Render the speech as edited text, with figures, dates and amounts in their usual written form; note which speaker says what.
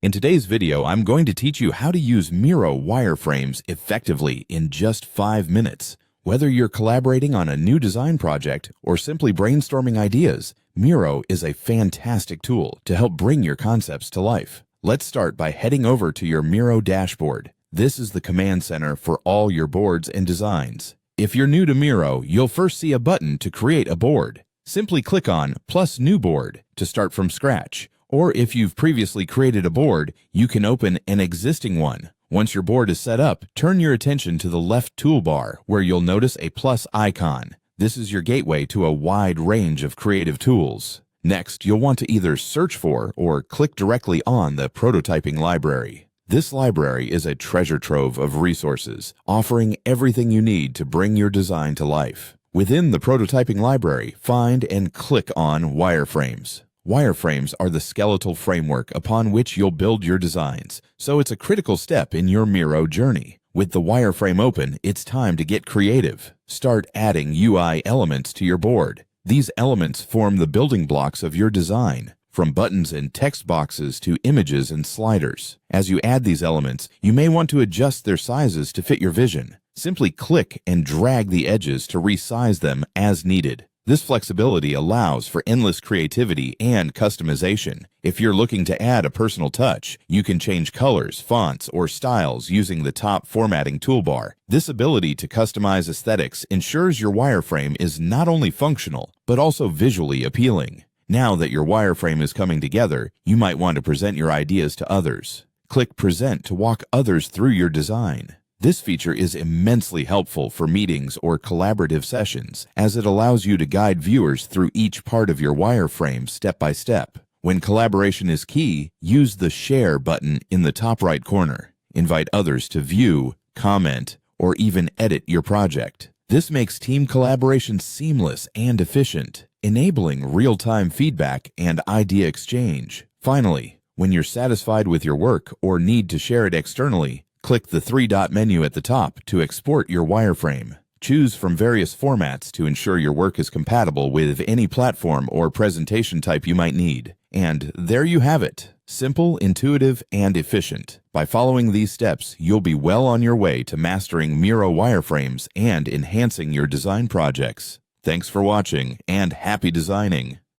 Speaker 1: In today's video, I'm going to teach you how to use Miro wireframes effectively in just 5 minutes. Whether you're collaborating on a new design project or simply brainstorming ideas, Miro is a fantastic tool to help bring your concepts to life. Let's start by heading over to your Miro dashboard. This is the command center for all your boards and designs. If you're new to Miro, you'll first see a button to create a board. Simply click on plus New Board to start from scratch. Or if you've previously created a board, you can open an existing one. Once your board is set up, turn your attention to the left toolbar where you'll notice a plus icon. This is your gateway to a wide range of creative tools. Next, you'll want to either search for or click directly on the prototyping library. This library is a treasure trove of resources, offering everything you need to bring your design to life. Within the prototyping library, find and click on Wireframes. Wireframes are the skeletal framework upon which you'll build your designs, so it's a critical step in your Miro journey. With the wireframe open, it's time to get creative. Start adding UI elements to your board. These elements form the building blocks of your design, from buttons and text boxes to images and sliders. As you add these elements, you may want to adjust their sizes to fit your vision. Simply click and drag the edges to resize them as needed. This flexibility allows for endless creativity and customization. If you're looking to add a personal touch, you can change colors, fonts, or styles using the top formatting toolbar. This ability to customize aesthetics ensures your wireframe is not only functional, but also visually appealing. Now that your wireframe is coming together, you might want to present your ideas to others. Click Present to walk others through your design. This feature is immensely helpful for meetings or collaborative sessions, as it allows you to guide viewers through each part of your wireframe step by step. When collaboration is key, use the Share button in the top right corner. Invite others to view, comment, or even edit your project. This makes team collaboration seamless and efficient, enabling real-time feedback and idea exchange. Finally, when you're satisfied with your work or need to share it externally, click the three-dot menu at the top to export your wireframe. Choose from various formats to ensure your work is compatible with any platform or presentation type you might need. And there you have it. Simple, intuitive, and efficient. By following these steps, you'll be well on your way to mastering Miro wireframes and enhancing your design projects. Thanks for watching, and happy designing!